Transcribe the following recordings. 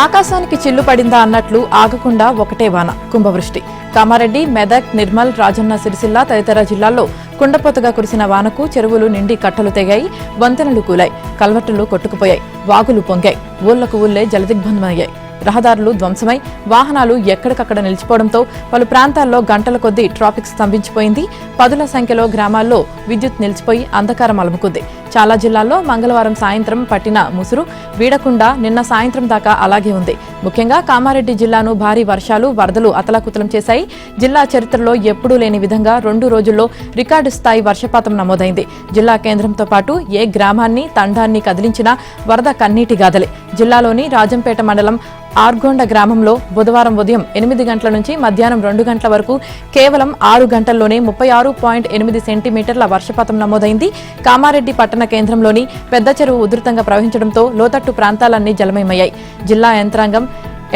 ఆకాశానికి చిల్లు పడిందా అన్నట్లు ఆగకుండా ఒకటే వాన కుంభవృష్టి. కామారెడ్డి, మెదక్, నిర్మల్, రాజన్న సిరిసిల్ల తదితర జిల్లాల్లో కుండపోతగా కురిసిన వానకు చెరువులు నిండి కట్టలు తెగాయి, వంతెనలు కూలాయి, కల్వర్టులు కొట్టుకుపోయాయి, వాగులు పొంగాయి, ఊళ్లకు ఊళ్లే జలదిగ్బంధమయ్యాయి. రహదారులు ధ్వంసమై వాహనాలు ఎక్కడికక్కడ నిలిచిపోవడంతో పలు ప్రాంతాల్లో గంటల కొద్దీ ట్రాఫిక్ స్తంభించిపోయింది. పదుల సంఖ్యలో గ్రామాల్లో విద్యుత్ నిలిచిపోయి అంధకారం అలుముకుంది. చాలా జిల్లాల్లో మంగళవారం సాయంత్రం పట్టిన ముసురు వీడకుండా నిన్న సాయంత్రం దాకా అలాగే ఉంది. ముఖ్యంగా కామారెడ్డి జిల్లాను భారీ వర్షాలు, వరదలు అతలాకుతలం చేశాయి. జిల్లా చరిత్రలో ఎప్పుడూ లేని విధంగా 2 రోజుల్లో రికార్డు స్థాయి వర్షపాతం నమోదైంది. జిల్లా కేంద్రంతో పాటు ఏ గ్రామాన్ని, తండాన్ని కదిలించినా వరద కన్నీటి గాథలే. జిల్లాలోని రాజంపేట మండలం ఆర్గొండ గ్రామంలో బుధవారం ఉదయం 8 గంటల నుంచి మధ్యాహ్నం 2 గంటల వరకు కేవలం 6 గంటల్లోనే 36.8 సెంటీమీటర్ల వర్షపాతం నమోదైంది. కామారెడ్డి పట్టణ కేంద్రంలోని పెద్ద చెరువు ఉధృతంగా ప్రవహించడంతో లోతట్టు ప్రాంతాలన్నీ జలమయమయ్యాయి. జిల్లా యంత్రాంగం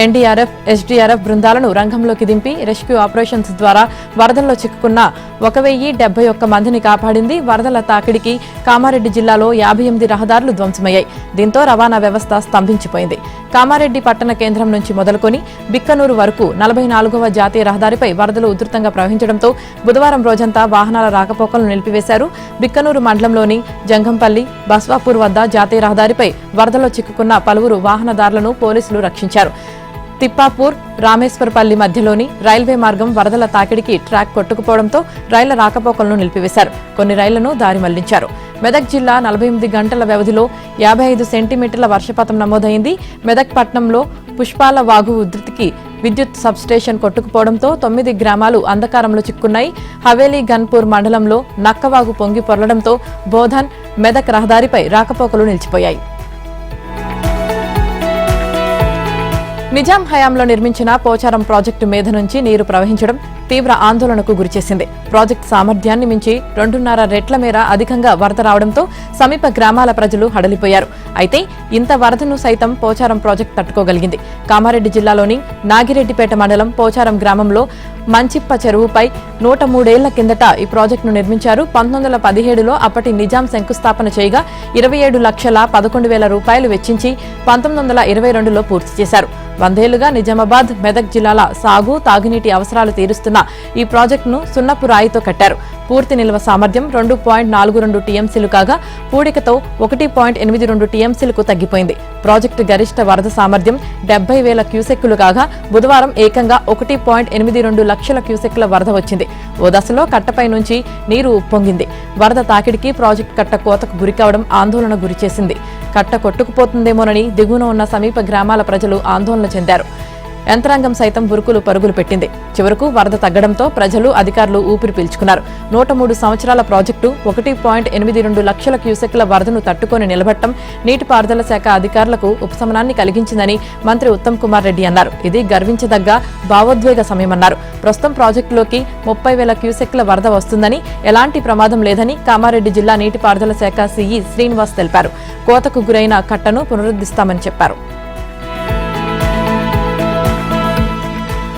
ఎన్డీఆర్ఎఫ్, ఎస్డీఆర్ఎఫ్ బృందాలను రంగంలోకి దింపి రెస్క్యూ ఆపరేషన్స్ ద్వారా వరదల్లో చిక్కుకున్న 1071 మందిని కాపాడింది. వరదల తాకిడికి కామారెడ్డి జిల్లాలో 58 రహదారులు ధ్వంసమయ్యాయి. దీంతో రవాణా వ్యవస్థ స్తంభించిపోయింది. కామారెడ్డి పట్టణ కేంద్రం నుంచి మొదలుకొని బిక్కనూరు వరకు 44వ జాతీయ రహదారిపై వరదలు ఉధృతంగా ప్రవహించడంతో బుధవారం రోజంతా వాహనాల రాకపోకలను నిలిపివేశారు. బిక్కనూరు మండలంలోని జంగంపల్లి, బస్వాపూర్ వద్ద జాతీయ రహదారిపై వరదలో చిక్కుకున్న పలువురు వాహనదారులను పోలీసులు రక్షించారు. తిప్పాపూర్, రామేశ్వరపల్లి మధ్యలోని రైల్వే మార్గం వరదల తాకిడికి ట్రాక్ కొట్టుకుపోవడంతో రైళ్ల రాకపోకలను నిలిపివేశారు. కొన్ని రైళ్లను దారి మళ్లించారు. మెదక్ జిల్లా 48 గంటల వ్యవధిలో 55 సెంటీమీటర్ల వర్షపాతం నమోదైంది. మెదక్ పట్టణంలో పుష్పాల వాగు ఉధృతికి విద్యుత్ సబ్స్టేషన్ కొట్టుకుపోవడంతో 9 గ్రామాలు అంధకారంలో చిక్కున్నాయి. హవేలీ గన్పూర్ మండలంలో నక్కవాగు పొంగి పొరలడంతో బోధన్, మెదక్ రహదారిపై రాకపోకలు నిలిచిపోయాయి. నిజాం హయాంలో నిర్మించిన పోచారం ప్రాజెక్టు మీద నుంచి నీరు ప్రవహించడం తీవ్ర ఆందోళనకు గురిచేసింది. ప్రాజెక్టు సామర్థ్యాన్ని మించి 2.5 రెట్ల మేర అధికంగా వరద రావడంతో సమీప గ్రామాల ప్రజలు హడలిపోయారు. అయితే ఇంత వరదను సైతం పోచారం ప్రాజెక్టు తట్టుకోగలిగింది. కామారెడ్డి జిల్లాలోని నాగిరెడ్డిపేట మండలం పోచారం గ్రామంలో మంచిప్ప చెరువుపై 103 ఏళ్ల కిందట ఈ ప్రాజెక్టును నిర్మించారు. 1917లో అప్పటి నిజాం శంకుస్థాపన చేయగా 27,11,000 రూపాయలు వెచ్చించి 1922లో పూర్తి చేశారు. 100 ఏళ్లుగా నిజామాబాద్, మెదక్ జిల్లాల సాగు, తాగునీటి అవసరాలు తీరుస్తున్న ఈ ప్రాజెక్టును సున్నపు రాయితో కట్టారు. పూర్తి నిల్వ సామర్థ్యం 2.42 టీఎంసీలు కాగా పూడికతో 1.82 టీఎంసీలకు తగ్గిపోయింది. ప్రాజెక్టు గరిష్ట వరద సామర్థ్యం 70,000 క్యూసెక్కులు కాగా బుధవారం ఏకంగా 1.82 లక్షల క్యూసెక్కుల వరద వచ్చింది. ఓ దశలో కట్టపై నుంచి నీరు ఉప్పొంగింది. వరద తాకిడికి ప్రాజెక్టు కట్ట కోతకు గురికావడం ఆందోళన గురిచేసింది. కట్ట కొట్టుకుపోతుందేమోనని దిగువన ఉన్న సమీప గ్రామాల ప్రజలు ఆందోళన చెందారు. యంత్రాంగం సైతం ఉరుకులు పరుగులు పెట్టింది. చివరకు వరద తగ్గడంతో ప్రజలు, అధికారులు ఊపిరి పీల్చుకున్నారు. 103 సంవత్సరాల ప్రాజెక్టు 1.82 లక్షల క్యూసెక్ల వరదను తట్టుకొని నిలబట్టం నీటిపారుదల శాఖ అధికారులకు ఉపశమనాన్ని కలిగించిందని మంత్రి ఉత్తమ్ కుమార్ రెడ్డి అన్నారు. ఇది గర్వించదగ్గ భావోద్వేగ సమయమన్నారు. ప్రస్తుతం ప్రాజెక్టులోకి 30,000 క్యూసెక్ల వరద వస్తుందని, ఎలాంటి ప్రమాదం లేదని కామారెడ్డి జిల్లా నీటిపారుదల శాఖ సీఈ శ్రీనివాస్ తెలిపారు. కోతకు గురైన కట్టను పునరుద్ధరిస్తామని చెప్పారు.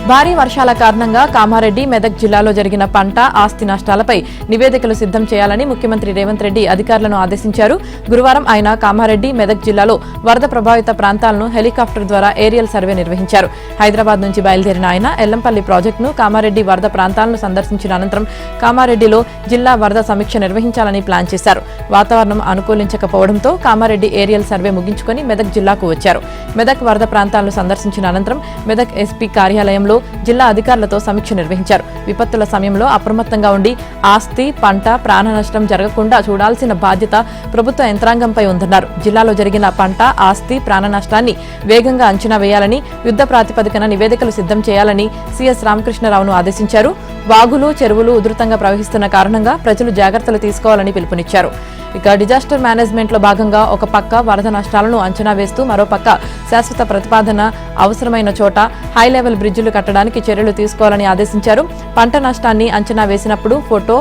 భారీ వర్షాల కారణంగా కామారెడ్డి, మెదక్ జిల్లాలో జరిగిన పంట, ఆస్తి నష్టాలపై నివేదికలు సిద్ధం చేయాలని ముఖ్యమంత్రి రేవంత్ రెడ్డి అధికారులను ఆదేశించారు. గురువారం ఆయన కామారెడ్డి, మెదక్ జిల్లాలో వరద ప్రభావిత ప్రాంతాలను హెలికాప్టర్ ద్వారా ఏరియల్ సర్వే నిర్వహించారు. హైదరాబాద్ నుంచి బయలుదేరిన ఆయన ఎల్లంపల్లి ప్రాజెక్టును, కామారెడ్డి వరద ప్రాంతాలను సందర్శించిన అనంతరం కామారెడ్డిలో జిల్లా వరద సమీక్ష నిర్వహించాలని ప్లాన్ చేశారు. వాతావరణం అనుకూలించకపోవడంతో కామారెడ్డి ఏరియల్ సర్వే ముగించుకుని మెదక్ జిల్లాకు వచ్చారు. మెదక్ వరద ప్రాంతాలను సందర్శించిన అనంతరం మెదక్ ఎస్పీ కార్యాలయంలో జిల్లా అధికారులతో సమీక్ష నిర్వహించారు. విపత్తుల సమయంలో అప్రమత్తంగా ఉండి ఆస్తి, పంట, ప్రాణ నష్టం జరగకుండా చూడాల్సిన బాధ్యత ప్రభుత్వ యంత్రాంగంపై ఉందన్నారు. జిల్లాలో జరిగిన పంట, ఆస్తి, ప్రాణ నష్టాన్ని వేగంగా అంచనా వేయాలని, యుద్ధ ప్రాతిపదికన నివేదికలు సిద్ధం చేయాలని సీఎస్ రామకృష్ణరావును ఆదేశించారు. వాగులు, చెరువులు ఉధృతంగా ప్రవహిస్తున్న కారణంగా ప్రజలు జాగ్రత్తలు తీసుకోవాలని పిలుపునిచ్చారు. ఇక డిజాస్టర్ మేనేజ్మెంట్ లో భాగంగా ఒక పక్క వరద నష్టాలను అంచనా వేస్తూ మరోపక్క శాశ్వత ప్రతిపాదన అవసరమైన చోట హై లెవెల్ బ్రిడ్జిలు కట్టడానికి చర్యలు తీసుకోవాలని ఆదేశించారు. పంట నష్టాన్ని అంచనా వేసినప్పుడు ఫోటో,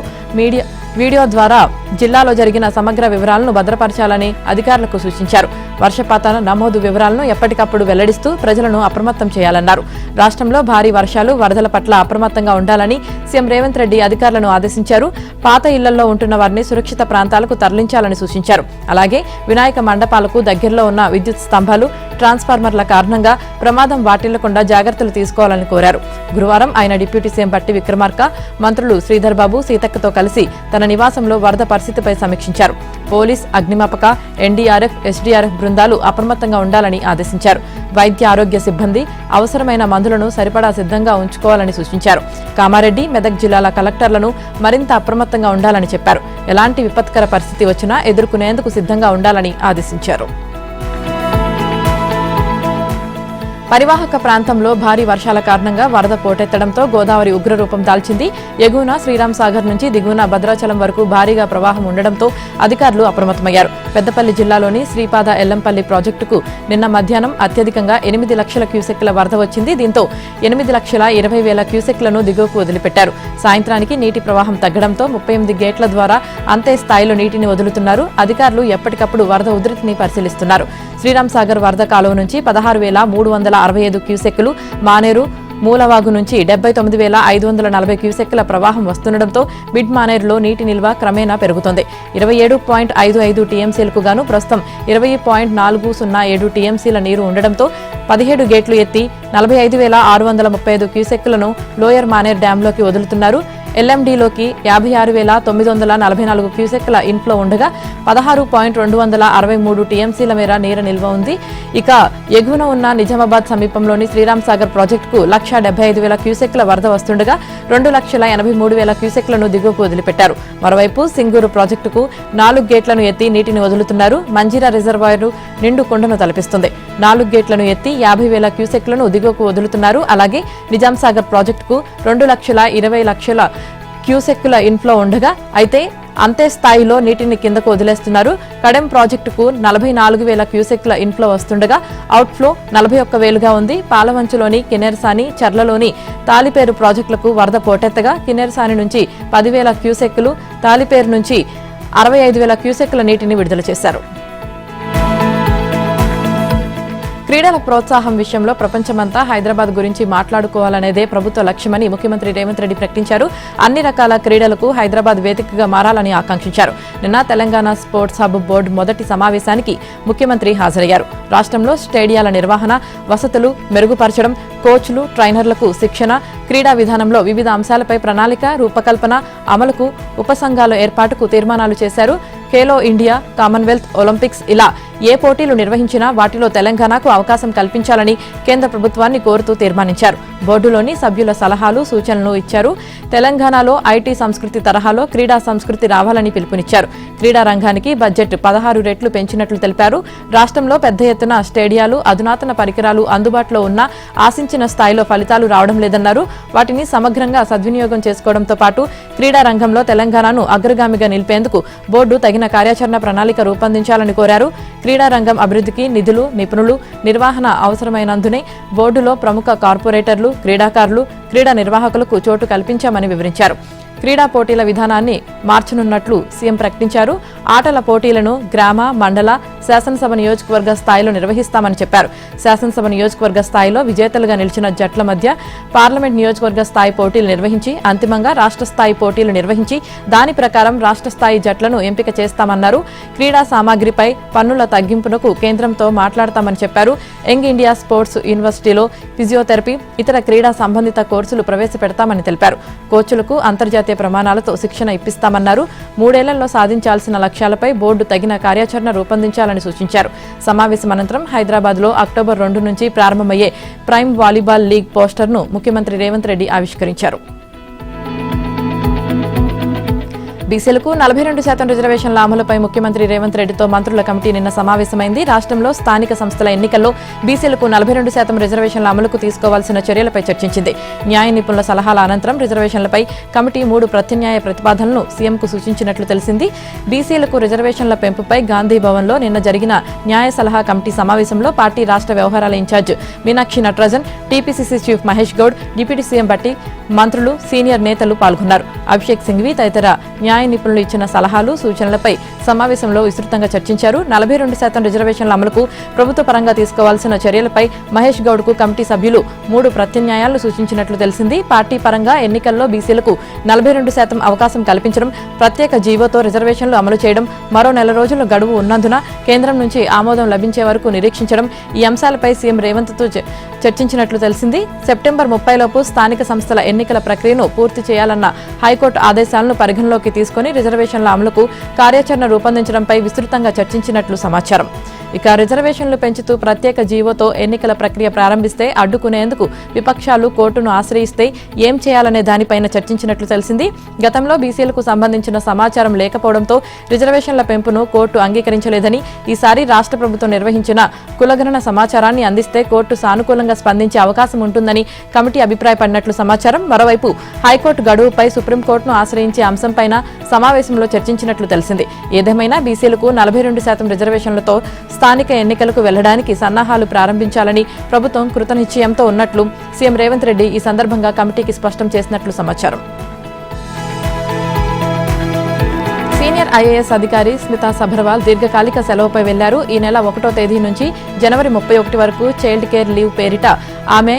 వీడియో ద్వారా జిల్లాలో జరిగిన సమగ్ర వివరాలను భద్రపరచాలని అధికారులకు సూచించారు. వర్షపాత నమోదు వివరాలను ఎప్పటికప్పుడు వెల్లడిస్తూ ప్రజలను అప్రమత్తం చేయాలన్నారు. రాష్ట్రంలో భారీ వర్షాలు, వరదల పట్ల అప్రమత్తంగా ఉండాలని సీఎం రేవంత్ రెడ్డి అధికారులను ఆదేశించారు. పాత ఇళ్లలో ఉంటున్న వారిని సురక్షిత ప్రాంతాలకు తరలించాలని సూచించారు. అలాగే వినాయక మండపాలకు దగ్గరలో ఉన్న విద్యుత్ స్తంభాలు, ట్రాన్స్ఫార్మర్ల కారణంగా ప్రమాదం వాటిల్లకుండా జాగ్రత్తలు తీసుకోవాలని కోరారు. గురువారం ఆయన డిప్యూటీ సీఎం భట్టి విక్రమార్క, మంత్రులు శ్రీధర్ బాబు, సీతక్కతో కలిసి తన నివాసంలో వరద పరిస్థితిపై సమీక్షించారు. పోలీస్, అగ్నిమాపక, ఎన్డీఆర్ఎఫ్, ఎస్డీఆర్ఎఫ్ బృందాలు అప్రమత్తంగా ఉండాలని ఆదేశించారు. వైద్య ఆరోగ్య సిబ్బంది అవసరమైన మందులను సరిపడా సిద్ధంగా ఉంచుకోవాలని సూచించారు. కామారెడ్డి, మెదక్ జిల్లాల కలెక్టర్లను మరింత అప్రమత్తంగా ఉండాలని చెప్పారు. ఎలాంటి విపత్కర పరిస్థితి వచ్చినా ఎదుర్కొనేందుకు సిద్ధంగా ఉండాలని ఆదేశించారు. పరివాహక ప్రాంతంలో భారీ వర్షాల కారణంగా వరద పోటెత్తడంతో గోదావరి ఉగ్రరూపం దాల్చింది. ఎగువన శ్రీరామ్ సాగర్ నుంచి దిగువన భద్రాచలం వరకు భారీగా ప్రవాహం ఉండడంతో అధికారులు అప్రమత్తమయ్యారు. పెద్దపల్లి జిల్లాలోని శ్రీపాద ఎల్లంపల్లి ప్రాజెక్టుకు నిన్న మధ్యాహ్నం అత్యధికంగా 8 లక్షల క్యూసెక్ల వరద వచ్చింది. దీంతో 8,20,000 క్యూసెక్లను దిగువకు వదిలిపెట్టారు. సాయంత్రానికి నీటి ప్రవాహం తగ్గడంతో 38 గేట్ల ద్వారా అంతే స్థాయిలో నీటిని వదులుతున్నారు. అధికారులు ఎప్పటికప్పుడు వరద ఉధృతిని పరిశీలిస్తున్నారు. శ్రీరామ్ సాగర్ వరద కాలువ నుంచి 16,365 క్యూసెక్కులు, మానేరు మూలవాగు నుంచి 79,540 క్యూసెక్కుల ప్రవాహం వస్తుండటంతో మిడ్ మానేరులో నీటి నిల్వ క్రమేణా పెరుగుతోంది. 27.55 టీఎంసీలకు గాను ప్రస్తుతం 20.407 టీఎంసీల నీరు ఉండడంతో 17 గేట్లు ఎత్తి 45,635 క్యూసెక్కులను లోయర్ మానేర్ డ్యాంలోకి వదులుతున్నారు. ఎల్ఎండీలోకి 56,944 క్యూసెక్ల ఇన్ఫ్లో ఉండగా 16.263 టీఎంసీల మేర నీరు నిల్వ ఉంది. ఇక ఎగువన ఉన్న నిజామాబాద్ సమీపంలోని శ్రీరామ్ సాగర్ ప్రాజెక్టుకు 1,75,000 క్యూసెక్ల వరద వస్తుండగా 2,83,000 క్యూసెక్లను దిగువకు వదిలిపెట్టారు. మరోవైపు సింగూరు ప్రాజెక్టుకు 4 గేట్లను ఎత్తి నీటిని వదులుతున్నారు. మంజీరా రిజర్వాయరు నిండు కొండను తలపిస్తుంది. 4 గేట్లను ఎత్తి 50,000 క్యూసెక్లను దిగువకు వదులుతున్నారు. అలాగే నిజాం సాగర్ ప్రాజెక్టుకు 2,20,00,000 క్యూసెక్కుల ఇన్ఫ్లో ఉండగా అయితే అంతే స్థాయిలో నీటిని కిందకు వదిలేస్తున్నారు. కడెం ప్రాజెక్టుకు 44,000 క్యూసెక్ల ఇన్ఫ్లో వస్తుండగా అవుట్ఫ్లో 41,000గా ఉంది. పాలవంచులోని కిన్నెరసాని, చర్లలోని తాలిపేరు ప్రాజెక్టులకు వరద పోటెత్తగా కిన్నెరసాని నుంచి 10,000 క్యూసెక్కులు, తాలిపేరు నుంచి 65,000 క్యూసెక్కుల నీటిని విడుదల చేశారు. క్రీడల ప్రోత్సాహం విషయంలో ప్రపంచమంతా హైదరాబాద్ గురించి మాట్లాడుకోవాలనేదే ప్రభుత్వ లక్ష్యమని ముఖ్యమంత్రి రేవంత్ రెడ్డి ప్రకటించారు. అన్ని రకాల క్రీడలకు హైదరాబాద్ వేదికగా మారాలని ఆకాంక్షించారు. నిన్న తెలంగాణ స్పోర్ట్స్ హబ్ బోర్డు మొదటి సమావేశానికి ముఖ్యమంత్రి హాజరయ్యారు. రాష్ట్రంలో స్టేడియాల నిర్వహణ, వసతులు మెరుగుపరచడం, కోచ్లు, ట్రైనర్లకు శిక్షణ, క్రీడా విధానంలో వివిధ అంశాలపై ప్రణాళిక రూపకల్పన, అమలుకు ఉపసంఘాల ఏర్పాటుకు తీర్మానాలు చేశారు. ఖేలో ఇండియా, కామన్వెల్త్, ఒలింపిక్స్ ఇలా ఏ పోటీలు నిర్వహించినా వాటిలో తెలంగాణకు అవకాశం కల్పించాలని కేంద్ర ప్రభుత్వాన్ని కోరుతూ తీర్మానించారు. బోర్డులోని సభ్యుల సలహాలు, సూచనలు ఇచ్చారు. తెలంగాణలో ఐటీ సంస్కృతి తరహాలో క్రీడా సంస్కృతి రావాలని పిలుపునిచ్చారు. క్రీడా రంగానికి బడ్జెట్ 16 రెట్లు పెంచినట్లు తెలిపారు. రాష్ట్రంలో పెద్ద ఎత్తున స్టేడియాలు, అధునాతన పరికరాలు అందుబాటులో ఉన్నా ఆశించిన స్థాయిలో ఫలితాలు రావడం లేదన్నారు. వాటిని సమగ్రంగా సద్వినియోగం చేసుకోవడంతో పాటు క్రీడా రంగంలో తెలంగాణను అగ్రగామిగా నిలిపేందుకు బోర్డు తగిన కార్యాచరణ ప్రణాళిక రూపొందించాలని కోరారు. క్రీడా రంగం అభివృద్ధికి నిధులు, నిపుణులు, నిర్వహణ అవసరమైనందునే బోర్డులో ప్రముఖ కార్పొరేటర్లు, క్రీడాకారులు, క్రీడా నిర్వాహకులకు చోటు కల్పించామని వివరించారు. క్రీడా పోటీల విధానాన్ని మార్చనున్నట్లు సీఎం ప్రకటించారు. ఆటల పోటీలను గ్రామ, మండల, శాసనసభ నియోజకవర్గ స్థాయిలో నిర్వహిస్తామని చెప్పారు. శాసనసభ నియోజకవర్గ స్థాయిలో విజేతలుగా నిలిచిన జట్ల మధ్య పార్లమెంట్ నియోజకవర్గ స్థాయి పోటీలు నిర్వహించి అంతిమంగా రాష్ట్ర స్థాయి పోటీలు నిర్వహించి దాని ప్రకారం రాష్ట్ర స్థాయి జట్లను ఎంపిక చేస్తామన్నారు. క్రీడా సామాగ్రిపై పన్నుల తగ్గింపునకు కేంద్రంతో మాట్లాడతామని చెప్పారు. యంగ్ ఇండియా స్పోర్ట్స్ యూనివర్సిటీలో ఫిజియోథెరపీ, ఇతర క్రీడా సంబంధిత కోర్సులు ప్రవేశపెడతామని తెలిపారు. కోచ్లకు అంతర్జాతీయ ప్రమాణాలతో శిక్షణ ఇప్పిస్తామన్నారు. 3 ఏళ్లలో సాధించాల్సిన లక్ష్యాలపై బోర్డు తగిన కార్యాచరణ రూపొందించాలని సూచించారు. సమావేశం అనంతరం హైదరాబాద్లో అక్టోబర్ 2 నుంచి ప్రారంభమయ్యే ప్రైమ్ వాలీబాల్ లీగ్ పోస్టర్ను ముఖ్యమంత్రి రేవంత్ రెడ్డి ఆవిష్కరించారు. బీసీలకు 42% రిజర్వేషన్ల అమలుపై ముఖ్యమంత్రి రేవంత్ రెడ్డితో మంత్రుల కమిటీ నిన్న సమావేశమైంది. రాష్ట్రంలో స్థానిక సంస్థల ఎన్నికల్లో బీసీలకు 42% రిజర్వేషన్ల అమలుకు తీసుకోవాల్సిన చర్యలపై చర్చించింది. న్యాయ నిపుణుల సలహాల అనంతరం రిజర్వేషన్లపై కమిటీ 3 ప్రత్యామ్నాయ ప్రతిపాదనలను సీఎంకు సూచించినట్లు తెలిసింది. బీసీలకు రిజర్వేషన్ల పెంపుపై గాంధీ భవన్లో నిన్న జరిగిన న్యాయ సలహా కమిటీ సమావేశంలో పార్టీ రాష్ట్ర వ్యవహారాల incharge Meenakshi Natarajan, TPCC chief Mahesh Goud, deputy CM Bhatti, మంత్రులు, సీనియర్ నేతలు పాల్గొన్నారు. అభిషేక్ సింఘ్వి తదితర న్యాయ నిపుణులు ఇచ్చిన సలహాలు, సూచనలపై సమావేశంలో విస్తృతంగా చర్చించారు. 42% రిజర్వేషన్ల అమలుకు ప్రభుత్వ పరంగా తీసుకోవాల్సిన చర్యలపై మహేష్ గౌడ్కు కమిటీ సభ్యులు 3 ప్రత్యామ్నాయాలను సూచించినట్లు తెలిసింది. పార్టీ పరంగా ఎన్నికల్లో బీసీలకు 42% అవకాశం కల్పించడం, ప్రత్యేక జీవోతో రిజర్వేషన్లు అమలు చేయడం, మరో నెల రోజుల గడువు ఉన్నందున కేంద్రం నుంచి ఆమోదం లభించే వరకు నిరీక్షించడం, ఈ అంశాలపై సీఎం రేవంత్తో చర్చించినట్లు తెలిసింది. సెప్టెంబర్ 30 లోపు స్థానిక సంస్థల ఎన్నికల ప్రక్రియను పూర్తి చేయాలన్న హైకోర్టు ఆదేశాలను పరిగణలోకి తీసుకుని రిజర్వేషన్ల అమలుకు కార్యాచరణ రూపొందించడంపై విస్తృతంగా చర్చించినట్లు సమాచారం. ఇక రిజర్వేషన్లు పెంచుతూ ప్రత్యేక జీవోతో ఎన్నికల ప్రక్రియ ప్రారంభిస్తే అడ్డుకునేందుకు విపక్షాలు కోర్టును ఆశ్రయిస్తే ఏం చేయాలనే దానిపైన చర్చించినట్లు తెలిసింది. గతంలో బీసీలకు సంబంధించిన సమాచారం లేకపోవడంతో రిజర్వేషన్ల పెంపును కోర్టు అంగీకరించలేదని, ఈసారి రాష్ట్ర ప్రభుత్వం నిర్వహించిన కులగణన సమాచారాన్ని అందిస్తే కోర్టు సానుకూలంగా స్పందించే అవకాశం ఉంటుందని కమిటీ అభిప్రాయపడినట్లు సమాచారం. మరోవైపు హైకోర్టు గడువుపై సుప్రీంకోర్టును ఆశ్రయించే అంశంపైన సమావేశంలో చర్చించినట్లు తెలిసింది. ఏదేమైనా బీసీలకు 42% రిజర్వేషన్లతో స్థానిక ఎన్నికలకు వెళ్లడానికి సన్నాహాలు ప్రారంభించాలని ప్రభుత్వం కృతనిశ్చయంతో ఉన్నట్లు సీఎం రేవంత్ రెడ్డి ఈ సందర్భంగా కమిటీకి స్పష్టం చేసినట్లు సమాచారం. సీనియర్ ఐఏఎస్ అధికారి స్మితా సబర్వాల్ దీర్ఘకాలిక సెలవుపై వెళ్లారు. ఈ నెల 1వ తేదీ నుంచి జనవరి 31 వరకు చైల్డ్ కేర్ లీవ్ పేరిట ఆమె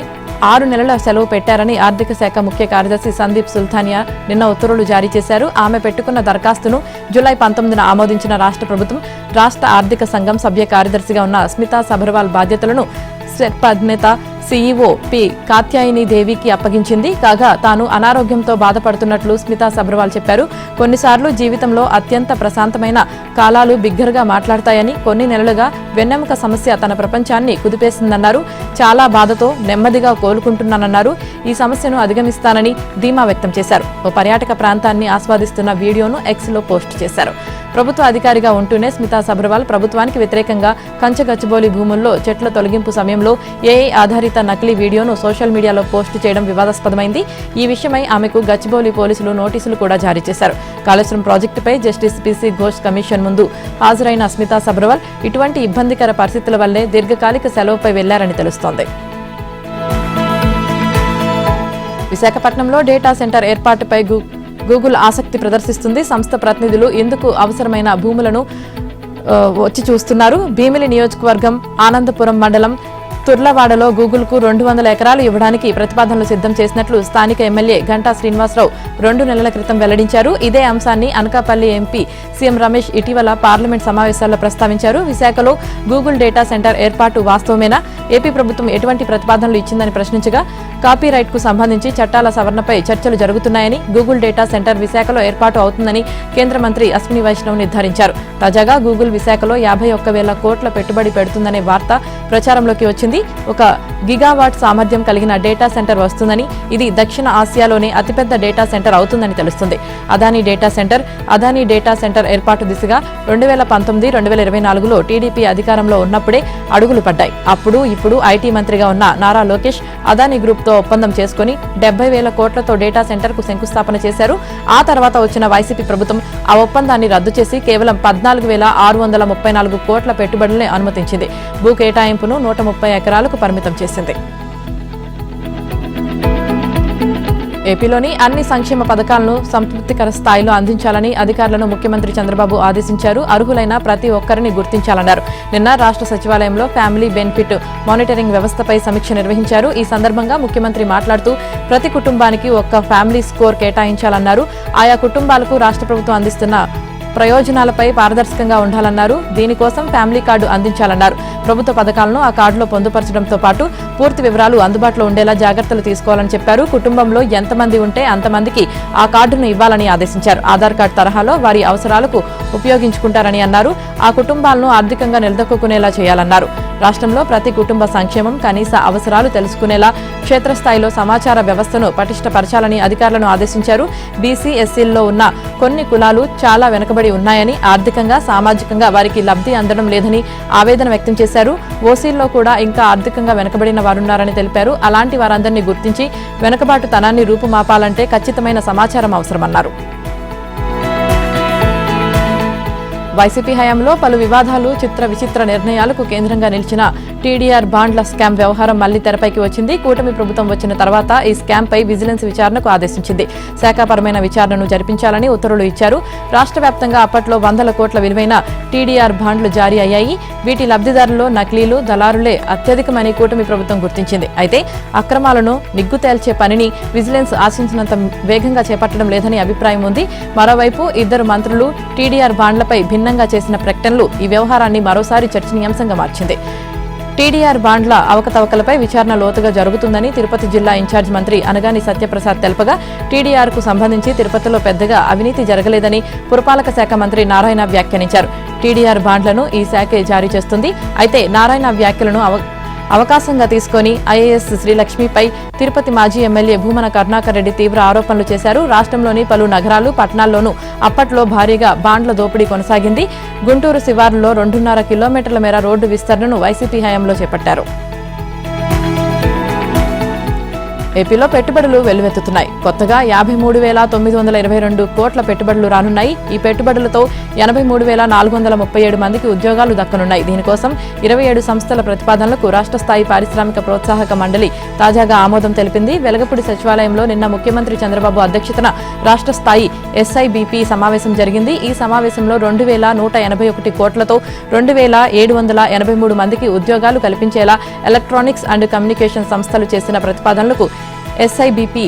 6 నెలల సెలవు పెట్టారని ఆర్థిక శాఖ ముఖ్య కార్యదర్శి సందీప్ సుల్తానియా నిన్న ఉత్తర్వులు జారీ చేశారు. ఆమె పెట్టుకున్న దరఖాస్తును జూలై 19న ఆమోదించిన రాష్ట్ర ప్రభుత్వం రాష్ట్ర ఆర్థిక సంఘం సభ్య కార్యదర్శిగా ఉన్న స్మితా సబర్వాల్ బాధ్యతలను సెర్ప్ అధినేత సీఈఓ పి కాత్యాయని దేవికి అప్పగించింది. కాగా తాను అనారోగ్యంతో బాధపడుతున్నట్లు స్మితా సబర్వాల్ చెప్పారు. కొన్నిసార్లు జీవితంలో అత్యంత ప్రశాంతమైన కాలాలు బిగ్గరగా మాట్లాడతాయని, కొన్ని నెలలుగా వెన్నెముక సమస్య తన ప్రపంచాన్ని కుదిపేసిందన్నారు. చాలా బాధతో నెమ్మదిగా కోలుకుంటున్నానన్నారు. ఈ సమస్యను అధిగమిస్తానని ధీమా వ్యక్తం చేశారు. ఓ పర్యాటక ప్రాంతాన్ని ఆస్వాదిస్తున్న వీడియోను ఎక్స్లో పోస్ట్ చేశారు. ప్రభుత్వ అధికారిగా ఉంటూనే స్మితా సబర్వాల్ ప్రభుత్వానికి వ్యతిరేకంగా కంచగచ్చిబౌలి భూముల్లో చెట్ల తొలగింపు సమయంలో ఏఐ ఆధారిత నకిలీ వీడియోను సోషల్ మీడియాలో పోస్టు చేయడం వివాదాస్పదమైంది. ఈ విషయమై ఆమెకు గచ్చిబౌలి పోలీసులు నోటీసులు కూడా జారీ చేశారు. కాళేశ్వరం ప్రాజెక్టుపై జస్టిస్ పీసీ ఘోష్ కమిషన్ ముందు హాజరైన స్మితా సబర్వాల్ ఇటువంటి ఇబ్బందికర పరిస్థితుల వల్లే దీర్ఘకాలిక సెలవుపై వెళ్లారని తెలుస్తోంది. విశాఖపట్నంలో డేటా సెంటర్ ఏర్పాటుపై గూగుల్ ఆసక్తి ప్రదర్శిస్తుంది. సంస్థ ప్రతినిధులు ఇందుకు అవసరమైన భూములను వచ్చి చూస్తున్నారు. భీమిలి నియోజకవర్గం ఆనందపురం మండలం తుర్లవాడలో గూగుల్కు 200 ఎకరాలు ఇవ్వడానికి ప్రతిపాదనలు సిద్ధం చేసినట్లు స్థానిక ఎమ్మెల్యే గంటా శ్రీనివాసరావు 2 నెలల క్రితం వెల్లడించారు. ఇదే అంశాన్ని అనకాపల్లి ఎంపీ సీఎం రమేష్ ఇటీవల పార్లమెంట్ సమావేశాల్లో ప్రస్తావించారు. విశాఖలో గూగుల్ డేటా సెంటర్ ఏర్పాటు వాస్తవమేనా? ఏపీ ప్రభుత్వం ఎటువంటి ప్రతిపాదనలు ఇచ్చిందని ప్రశ్నించగా, కాపీరైట్ కు సంబంధించి చట్టాల సవరణపై చర్చలు జరుగుతున్నాయని, గూగుల్ డేటా సెంటర్ విశాఖలో ఏర్పాటు అవుతుందని కేంద్ర మంత్రి అశ్విని వైష్ణవ్ నిర్ధారించారు. తాజాగా గూగుల్ విశాఖలో 51,000 కోట్ల పెట్టుబడి పెడుతుందనే వార్త ప్రచారంలోకి వచ్చింది. 1 గిగావాట్ సామర్థ్యం కలిగిన డేటా సెంటర్ వస్తుందని, ఇది దక్షిణ ఆసియాలోనే అతిపెద్ద డేటా సెంటర్ అవుతుందని తెలుస్తుంది. అదానీ డేటా సెంటర్ ఏర్పాటు దిశగా 2019-2024లో టీడీపీ అధికారంలో ఉన్నప్పుడే అడుగులు పడ్డాయి. అప్పుడు ఇప్పుడు ఐటీ మంత్రిగా ఉన్న నారా లోకేష్ అదానీ గ్రూప్ తో ఒప్పందం చేసుకుని 70,000 కోట్లతో డేటా సెంటర్ కు శంకుస్థాపన చేశారు. ఆ తర్వాత వచ్చిన వైసీపీ ప్రభుత్వం ఆ ఒప్పందాన్ని రద్దు చేసి కేవలం 14,634 కోట్ల పెట్టుబడుల్ని అనుమతించింది. భూ కేటాయింపును 130 ఎకరాలకు పరిమితం చేసింది. ఏపీలోని అన్ని సంక్షేమ పథకాలను సంతృప్తికర స్థాయిలో అందించాలని అధికారులను ముఖ్యమంత్రి చంద్రబాబు ఆదేశించారు. అర్హులైన ప్రతి ఒక్కరిని గుర్తించాలన్నారు. నిన్న రాష్ట్ర సచివాలయంలో ఫ్యామిలీ బెనిఫిట్ మానిటరింగ్ వ్యవస్థపై సమీక్ష నిర్వహించారు. ఈ సందర్భంగా ముఖ్యమంత్రి మాట్లాడుతూ ప్రతి కుటుంబానికి 1 ఫ్యామిలీ స్కోర్ కేటాయించాలన్నారు. ఆయా కుటుంబాలకు రాష్ట్ర ప్రభుత్వం అందిస్తున్న ప్రయోజనాలపై పారదర్శకంగా ఉండాలన్నారు. దీనికోసం ఫ్యామిలీ కార్డు అందించాలన్నారు. ప్రభుత్వ పథకాలను ఆ కార్డులో పొందుపరచడంతో పాటు పూర్తి వివరాలు అందుబాటులో ఉండేలా జాగ్రత్తలు తీసుకోవాలని చెప్పారు. కుటుంబంలో ఎంతమంది ఉంటే అంతమందికి ఆ కార్డును ఇవ్వాలని ఆదేశించారు. ఆధార్ కార్డు తరహాలో వారి అవసరాలకు ఉపయోగించుకుంటారని అన్నారు. ఆ కుటుంబాలను ఆర్థికంగా నిలదొక్కునేలా చేయాలన్నారు. రాష్ట్రంలో ప్రతి కుటుంబ సంక్షేమం, కనీస అవసరాలు తెలుసుకునేలా క్షేత్రస్థాయిలో సమాచార వ్యవస్థను పటిష్టపరచాలని అధికారులను ఆదేశించారు. బీసీ, ఎస్సీల్లో ఉన్న కొన్ని కులాలు చాలా వెనుకబడి ఉన్నాయని, ఆర్థికంగా, సామాజికంగా వారికి లబ్ధి అందడం లేదని ఆవేదన వ్యక్తం చేశారు. ఓసీల్లో కూడా ఇంకా ఆర్థికంగా వెనుకబడిన వారున్నారని తెలిపారు. అలాంటి వారందరినీ గుర్తించి వెనుకబాటుతనాన్ని రూపుమాపాలంటే ఖచ్చితమైన సమాచారం అవసరమన్నారు. వైసీపీ హయాంలో పలు వివాదాలు, చిత్ర విచిత్ర నిర్ణయాలకు కేంద్రంగా నిలిచిన టీడీఆర్ బాండ్ల స్కామ్ వ్యవహారం మళ్లీ తెరపైకి వచ్చింది. కూటమి ప్రభుత్వం వచ్చిన తర్వాత ఈ స్కామ్ పై విజిలెన్స్ విచారణకు ఆదేశించింది. శాఖాపరమైన విచారణను జరిపించాలని ఉత్తర్వులు ఇచ్చారు. రాష్ట్ర వ్యాప్తంగా అప్పట్లో 100 కోట్ల విలువైన టీడీఆర్ బాండ్లు జారీ అయ్యాయి. వీటి లబ్ధిదారుల్లో నకిలీలు, దళారులే అత్యధికమని కూటమి ప్రభుత్వం గుర్తించింది. అయితే అక్రమాలను నిగ్గు తేల్చే పనిని విజిలెన్స్ ఆశించినంత వేగంగా చేపట్టడం లేదని అభిప్రాయం ఉంది. మరోవైపు ఇద్దరు మంత్రులు టీడీఆర్ బాండ్లపై భిన్నంగా చేసిన ప్రకటనలు ఈ వ్యవహారాన్ని మరోసారి చర్చనీయాంశంగా మార్చింది. టీడీఆర్ బాండ్ల అవకతవకలపై విచారణ లోతుగా జరుగుతుందని తిరుపతి జిల్లా ఇన్ఛార్జ్ మంత్రి అనగాని సత్యప్రసాద్ తెలుపగా, టీడీఆర్ కు సంబంధించి తిరుపతిలో పెద్దగా అవినీతి జరగలేదని పురపాలక శాఖ మంత్రి నారాయణ వ్యాఖ్యానించారు. టీడీఆర్ బాండ్లను ఈ శాఖే జారీ చేస్తుంది. అయితే నారాయణ వ్యాఖ్యలను అవకాశంగా తీసుకుని ఐఏఎస్ శ్రీలక్ష్మిపై తిరుపతి మాజీ ఎమ్మెల్యే భూమన కరుణాకర్ రెడ్డి తీవ్ర ఆరోపణలు చేశారు. రాష్ట్రంలోని పలు నగరాలు, పట్టణాల్లోనూ అప్పట్లో భారీగా బాండ్ల దోపిడీ కొనసాగింది. గుంటూరు శివారులో 2.5 కిలోమీటర్ల మేర రోడ్డు విస్తరణను వైసీపీ హయాంలో చేపట్టారు. ఏపీలో పెట్టుబడులు వెల్లువెత్తుతున్నాయి. కొత్తగా 53,922 కోట్ల పెట్టుబడులు రానున్నాయి. ఈ పెట్టుబడులతో 83,437 మందికి ఉద్యోగాలు దక్కనున్నాయి. దీనికోసం 27 సంస్థల ప్రతిపాదనలకు రాష్ట్ర స్థాయి పారిశ్రామిక ప్రోత్సాహక మండలి తాజాగా ఆమోదం తెలిపింది. వెలగపూడి సచివాలయంలో నిన్న ముఖ్యమంత్రి చంద్రబాబు అధ్యక్షతన రాష్ట్ర స్థాయి ఎస్ఐబిపి సమావేశం జరిగింది. ఈ సమావేశంలో 2,181 కోట్లతో 2,783 మందికి ఉద్యోగాలు కల్పించేలా ఎలక్ట్రానిక్స్ అండ్ కమ్యూనికేషన్ సంస్థలు చేసిన ప్రతిపాదనలకు ఎస్ఐబిపి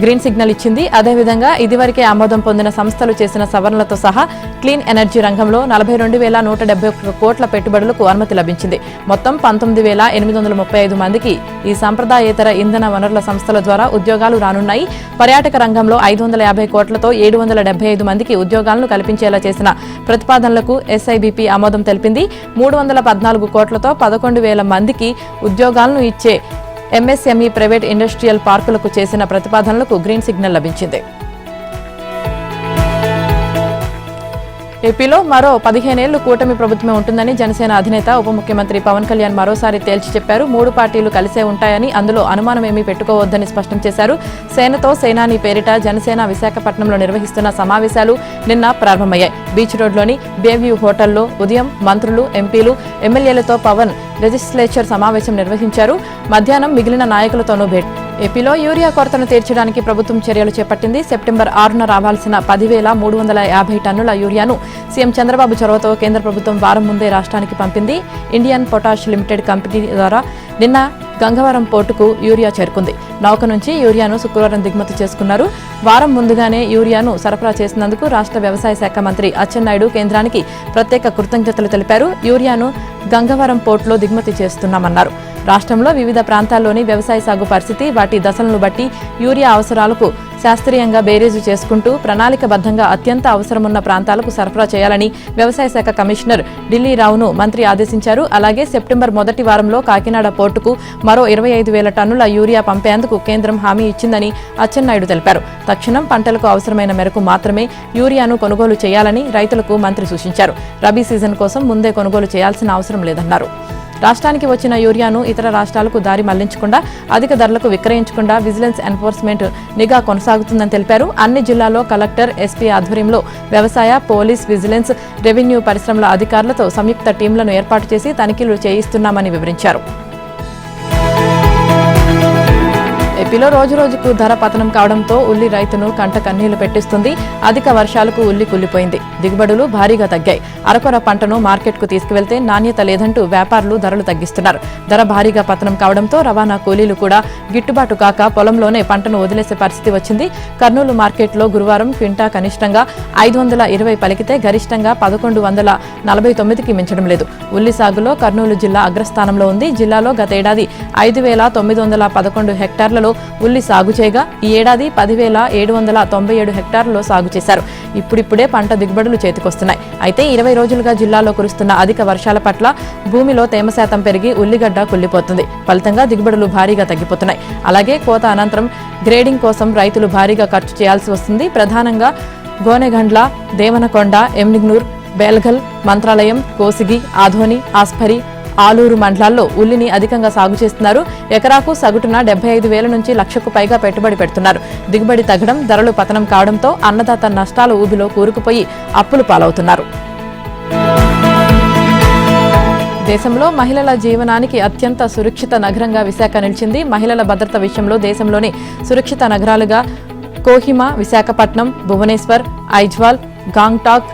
గ్రీన్ సిగ్నల్ ఇచ్చింది. అదేవిధంగా ఇదివరకే ఆమోదం పొందిన సంస్థలు చేసిన సవరణలతో సహా క్లీన్ ఎనర్జీ రంగంలో 42,171 కోట్ల పెట్టుబడులకు అనుమతి లభించింది. మొత్తం 19,835 మందికి ఈ సంప్రదాయేతర ఇంధన వనరుల సంస్థల ద్వారా ఉద్యోగాలు రానున్నాయి. పర్యాటక రంగంలో 550 కోట్లతో 775 మందికి ఉద్యోగాలను కల్పించేలా చేసిన ప్రతిపాదనలకు ఎస్ఐబిపి ఆమోదం తెలిపింది. 314 కోట్లతో 11,000 మందికి ఉద్యోగాలను ఇచ్చే ఎంఎస్ఎంఈ ప్రైవేట్ ఇండస్ట్రియల్ పార్కులకు చేసిన ప్రతిపాదనలకు గ్రీన్ సిగ్నల్ లభించింది. ఏపీలో మరో 15 ఏళ్లు కూటమి ప్రభుత్వమే ఉంటుందని జనసేన అధినేత ఉప ముఖ్యమంత్రి పవన్ కళ్యాణ్ మరోసారి తేల్చి చెప్పారు. 3 పార్టీలు కలిసే ఉంటాయని, అందులో అనుమానమేమీ పెట్టుకోవద్దని స్పష్టం చేశారు. సేనతో సేనాని పేరిట జనసేన విశాఖపట్నంలో నిర్వహిస్తున్న సమావేశాలు నిన్న ప్రారంభమయ్యాయి. బీచ్ రోడ్లోని బేవ్యూ హోటల్లో ఉదయం మంత్రులు, ఎంపీలు, ఎమ్మెల్యేలతో పవన్ లెజిస్లేచర్ సమావేశం నిర్వహించారు. మధ్యాహ్నం మిగిలిన నాయకులతోనూ భేటీ. ఏపీలో యూరియా కొరతను తీర్చడానికి ప్రభుత్వం చర్యలు చేపట్టింది. సెప్టెంబర్ 6న రావాల్సిన 10,350 టన్నుల యూరియాను సీఎం చంద్రబాబు చొరవతో కేంద్ర ప్రభుత్వం వారం ముందే రాష్ట్రానికి పంపింది. ఇండియన్ పొటాష్ లిమిటెడ్ కంపెనీ ద్వారా నిన్న గంగవరం పోర్టుకు యూరియా చేరుకుంది. నౌక నుంచి యూరియాను శుక్రవారం దిగుమతి చేసుకున్నారు. వారం ముందుగానే యూరియాను సరఫరా చేసినందుకు రాష్ట్ర వ్యవసాయ శాఖ మంత్రి అచ్చెన్నాయుడు కేంద్రానికి ప్రత్యేక కృతజ్ఞతలు తెలిపారు. యూరియాను గంగవరం పోర్టులో దిగుమతి చేస్తున్నామన్నారు. రాష్ట్రంలో వివిధ ప్రాంతాల్లోని వ్యవసాయ సాగు పరిస్థితి, వాటి దశలను బట్టి యూరియా అవసరాలకు శాస్త్రీయంగా బేరీజు చేసుకుంటూ ప్రణాళికబద్ధంగా అత్యంత అవసరమున్న ప్రాంతాలకు సరఫరా చేయాలని వ్యవసాయ శాఖ కమిషనర్ ఢిల్లీ రావును మంత్రి ఆదేశించారు. అలాగే సెప్టెంబర్ మొదటి వారంలో కాకినాడ పోర్టుకు మరో 25,000 టన్నుల యూరియా పంపేందుకు కేంద్రం హామీ ఇచ్చిందని అచ్చెన్నాయుడు తెలిపారు. తక్షణం పంటలకు అవసరమైన మేరకు మాత్రమే యూరియాను కొనుగోలు చేయాలని రైతులకు మంత్రి సూచించారు. రబీ సీజన్ కోసం ముందే కొనుగోలు చేయాల్సిన అవసరం లేదన్నారు. రాష్ట్రానికి వచ్చిన యూరియాను ఇతర రాష్ట్రాలకు దారి మళ్లించకుండా, అధిక ధరలకు విక్రయించకుండా విజిలెన్స్ ఎన్ఫోర్స్మెంట్ నిఘా కొనసాగుతుందని తెలిపారు. అన్ని జిల్లాల్లో కలెక్టర్, ఎస్పీ ఆధ్వర్యంలో వ్యవసాయ, పోలీస్, విజిలెన్స్, రెవెన్యూ, పరిశ్రమల అధికారులతో సంయుక్త టీంలను ఏర్పాటు చేసి తనిఖీలు చేయిస్తున్నామని వివరించారు. ఏపీలో రోజురోజుకు ధర పతనం కావడంతో ఉల్లి రైతును కంట కన్నీళ్లు పెట్టిస్తుంది. అధిక వర్షాలకు ఉల్లి కుళ్లిపోయింది. దిగుబడులు భారీగా తగ్గాయి. అరకొర పంటను మార్కెట్కు తీసుకువెళ్తే నాణ్యత లేదంటూ వ్యాపారులు ధరలు తగ్గిస్తున్నారు. ధర భారీగా పతనం కావడంతో రవాణా కూలీలు కూడా గిట్టుబాటు కాక పొలంలోనే పంటను వదిలేసే పరిస్థితి వచ్చింది. కర్నూలు మార్కెట్లో గురువారం క్వింటా కనిష్టంగా 520 పలికితే గరిష్టంగా 1,149కి మించడం లేదు. ఉల్లి సాగులో కర్నూలు జిల్లా అగ్రస్థానంలో ఉంది. జిల్లాలో గతేడాది 5,911 హెక్టార్లలో ఉల్లి సాగు చేయగా ఈ ఏడాది 10,797 హెక్టార్లలో సాగు చేశారు. ఇప్పుడిప్పుడే పంట దిగుబడులు చేతికొస్తున్నాయి. అయితే 20 రోజులుగా జిల్లాలో కురుస్తున్న అధిక వర్షాల పట్ల భూమిలో తేమ శాతం పెరిగి ఉల్లిగడ్డ కుళ్లిపోతుంది. ఫలితంగా దిగుబడులు భారీగా తగ్గిపోతున్నాయి. అలాగే కోత అనంతరం గ్రేడింగ్ కోసం రైతులు భారీగా ఖర్చు చేయాల్సి వస్తుంది. ప్రధానంగా గోనెగండ్ల, దేవనకొండ, ఎమ్నిగ్నూర్, బేల్ఘల్, మంత్రాలయం, కోసిగి, ఆధోని, ఆస్ఫరి, ఆలూరు మండలాల్లో ఉల్లిని అధికంగా సాగు చేస్తున్నారు. ఎకరాకు సగటున 75,000 నుంచి 1,00,000కు పైగా పెట్టుబడి పెడుతున్నారు. దిగుబడి తగ్గడం, ధరలు పతనం కావడంతో అన్నదాత నష్టాల ఊబిలో కూరుకుపోయి అప్పులు పాలవుతున్నారు. దేశంలో మహిళల జీవనానికి అత్యంత సురక్షిత నగరంగా విశాఖ నిలిచింది. మహిళల భద్రత విషయంలో దేశంలోని సురక్షిత నగరాలుగా కోహిమా, విశాఖపట్నం, భువనేశ్వర్, ఐజ్వాల్, గాంగ్టాక్,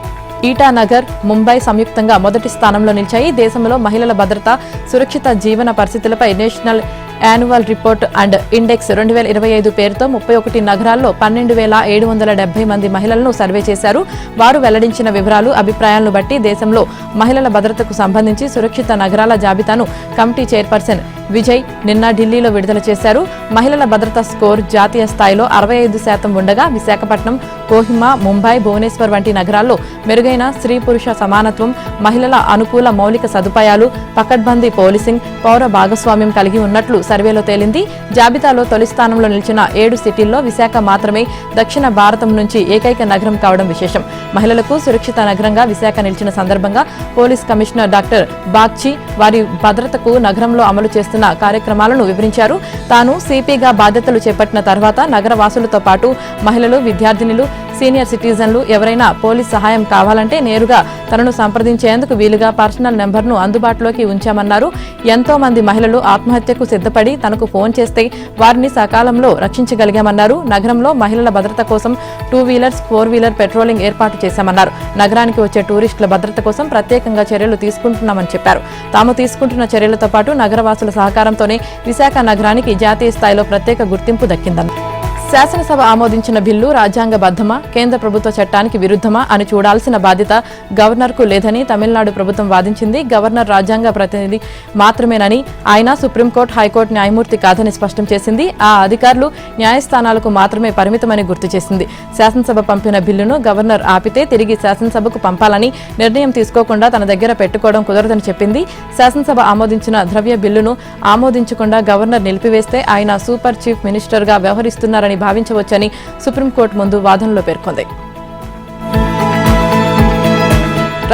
ఈటానగర్, ముంబై సంయుక్తంగా మొదటి స్థానంలో నిలిచాయి. దేశంలో మహిళల భద్రత, సురక్షిత జీవన పరిస్థితులపై national annual report and index 2025 పేరుతో 31 నగరాల్లో 12,770 మంది మహిళలను సర్వే చేశారు. వారు వెల్లడించిన వివరాలు, అభిప్రాయాలను బట్టి దేశంలో మహిళల భద్రతకు సంబంధించి సురక్షిత నగరాల జాబితాను కమిటీ చైర్పర్సన్ విజయ్ నిన్న ఢిల్లీలో విడుదల చేశారు. మహిళల భద్రతా స్కోర్ జాతీయ స్థాయిలో 65% ఉండగా విశాఖపట్నం, కోహిమా, ముంబై, భువనేశ్వర్ వంటి నగరాల్లో మెరుగైన స్త్రీ పురుష సమానత్వం, మహిళల అనుకూల మౌలిక సదుపాయాలు, పకడ్బందీ పోలీసింగ్, పౌర భాగస్వామ్యం కలిగి ఉన్నట్లు సర్వేలో తేలింది. జాబితాలో తొలి స్థానంలో నిలిచిన 7 సిటీల్లో విశాఖ మాత్రమే దక్షిణ భారతం నుంచి ఏకైక నగరం కావడం విశేషం. మహిళలకు సురక్షిత నగరంగా విశాఖ నిలిచిన సందర్భంగా పోలీస్ కమిషనర్ డాక్టర్ బాగ్చి వారి భద్రతకు నగరంలో అమలు చేస్తున్న కార్యక్రమాలను వివరించారు. తాను సిపిగా బాధ్యతలు చేపట్టిన తర్వాత నగర వాసులతో పాటు మహిళలు, విద్యార్థినులు, సీనియర్ సిటిజన్లు ఎవరైనా పోలీస్ సహాయం కావాలంటే నేరుగా తనను సంప్రదించేందుకు వీలుగా పర్సనల్ నెంబర్ను అందుబాటులోకి ఉంచామన్నారు. ఎంతో మంది మహిళలు ఆత్మహత్యకు సిద్ధపడి తనకు ఫోన్ చేస్తే వారిని సకాలంలో రక్షించగలిగామన్నారు. నగరంలో మహిళల భద్రత కోసం 2 వీలర్స్, 4 వీలర్ పెట్రోలింగ్ ఏర్పాటు చేశామన్నారు. నగరానికి వచ్చే టూరిస్టుల భద్రత కోసం ప్రత్యేకంగా చర్యలు తీసుకుంటున్నామని చెప్పారు. తాము తీసుకుంటున్న చర్యలతో పాటు నగరవాసుల సహకారంతోనే విశాఖ నగరానికి జాతీయ స్థాయిలో ప్రత్యేక గుర్తింపు దక్కిందన్నారు. శాసనసభ ఆమోదించిన బిల్లు రాజ్యాంగబద్ధమా, కేంద్ర ప్రభుత్వ చట్టానికి విరుద్ధమా అని చూడాల్సిన బాధ్యత గవర్నర్కు లేదని తమిళనాడు ప్రభుత్వం వాదించింది. గవర్నర్ రాజ్యాంగ ప్రతినిధి మాత్రమేనని, ఆయన సుప్రీంకోర్టు, హైకోర్టు న్యాయమూర్తి కాదని స్పష్టం చేసింది. ఆ అధికారులు న్యాయస్థానాలకు మాత్రమే పరిమితమని గుర్తు చేసింది. శాసనసభ పంపిన బిల్లును గవర్నర్ ఆపితే తిరిగి శాసనసభకు పంపాలని నిర్ణయం తీసుకోకుండా తన దగ్గర పెట్టుకోవడం కుదరదని చెప్పింది. శాసనసభ ఆమోదించిన ద్రవ్య బిల్లును ఆమోదించకుండా గవర్నర్ నిలిపివేస్తే ఆయన సూపర్ చీఫ్ మినిస్టర్గా వ్యవహరిస్తున్నారని భావించవచ్చని సుప్రీంకోర్టు ముందు వాదనలో పేర్కొంది.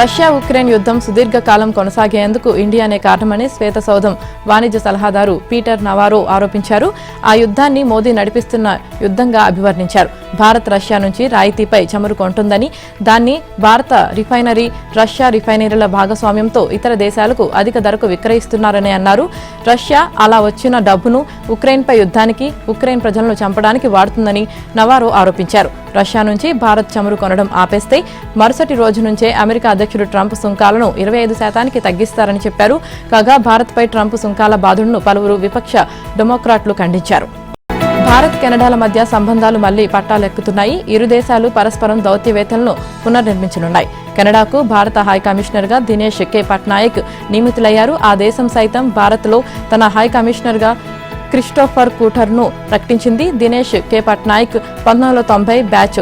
రష్యా ఉక్రెయిన్ యుద్ధం సుదీర్ఘకాలం కొనసాగేందుకు ఇండియానే కారణమని శ్వేతసౌధం వాణిజ్య సలహాదారు పీటర్ నవారో ఆరోపించారు. ఆ యుద్ధాన్ని మోదీ నడిపిస్తున్న యుద్ధంగా అభివర్ణించారు. భారత్ రష్యా నుంచి రాయితీపై చమురు కొంటుందని, దాన్ని భారత రిఫైనరీ, రష్యా రిఫైనరీల భాగస్వామ్యంతో ఇతర దేశాలకు అధిక ధరకు విక్రయిస్తున్నారని అన్నారు. రష్యా అలా వచ్చిన డబ్బును ఉక్రెయిన్పై యుద్ధానికి, ఉక్రెయిన్ ప్రజలను చంపడానికి వాడుతుందని నవారో ఆరోపించారు. రష్యా నుంచి భారత్ చమురు కొనడం ఆపేస్తే మరుసటి రోజు నుంచే అమెరికా అధ్యక్షుడు ట్రంప్ సుంకాలను 25% తగ్గిస్తారని చెప్పారు. కాగా భారత్పై ట్రంప్ సుంకాల బాధుడును పలువురు విపక్ష డెమోక్రాట్లు ఖండించారు. భారత్, కెనడాల మధ్య సంబంధాలు మళ్లీ పట్టాలెక్కుతున్నాయి. ఇరు దేశాలు పరస్పరం దౌత్యవేత్తలను పునర్నిర్మించనున్నాయి. కెనడాకు భారత హై కమిషనర్గా దినేష్ కె పట్నాయక్ నియమితులయ్యారు. ఆ దేశం సైతం భారత్లో తన హై కమిషనర్గా క్రిస్టోఫర్ కూటర్ను ప్రకటించింది. Dinesh K Patnaik 1990 batch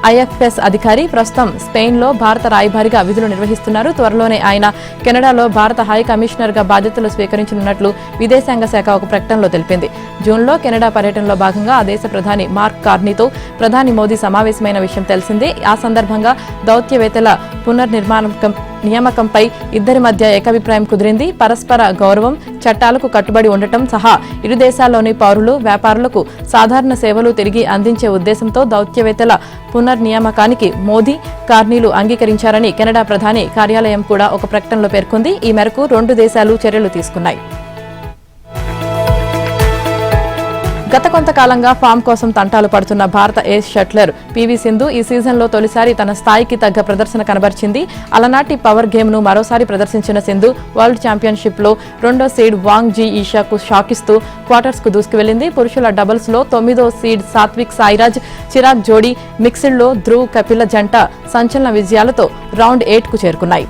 IFS అధికారి. ప్రస్తుతం స్పెయిన్లో భారత రాయబారిగా విధులు నిర్వహిస్తున్నారు. త్వరలోనే ఆయన కెనడాలో భారత హై కమిషనర్గా బాధ్యతలు స్వీకరించనున్నట్లు విదేశాంగ శాఖ ఒక ప్రకటనలో తెలిపింది. జూన్లో కెనడా పర్యటనలో భాగంగా ఆ దేశ ప్రధాని మార్క్ కార్నీతో ప్రధాని మోదీ సమావేశమైన విషయం తెలిసిందే. ఆ సందర్భంగా దౌత్యవేత్తల నియామకంపై ఇద్దరి మధ్య ఏకాభిప్రాయం కుదిరింది. పరస్పర గౌరవం, చట్టాలకు కట్టుబడి ఉండటం సహా ఇరు దేశాల్లోని పౌరులు, వ్యాపారులకు సాధారణ సేవలు తిరిగి అందించే ఉద్దేశంతో దౌత్యవేత్తల పునర్నియామకానికి మోదీ, కార్నీలు అంగీకరించారని కెనడా ప్రధాని కార్యాలయం కూడా ఒక ప్రకటనలో పేర్కొంది. ఈ మేరకు 2 దేశాలు చర్యలు తీసుకున్నాయి. గత కొంతకాలంగా ఫామ్ కోసం తంటాలు పడుతున్న భారత ఏస్ షట్లర్ పీవీ సింధు ఈ సీజన్లో తొలిసారి తన స్థాయికి తగ్గ ప్రదర్శన కనబరిచింది. అలనాటి పవర్ గేమ్ను మరోసారి ప్రదర్శించిన సింధు వరల్డ్ ఛాంపియన్షిప్లో 2వ సీడ్ వాంగ్ జీ ఈషాకు షాకిస్తూ క్వార్టర్స్కు దూసుకువెళ్లింది. పురుషుల డబుల్స్లో 9వ సీడ్ సాత్విక్ సాయిరాజ్, చిరాగ్ జోడీ, మిక్స్డ్లో ధ్రువ్ కపిల జంట సంచలన విజయాలతో రౌండ్ 8కు చేరుకున్నాయి.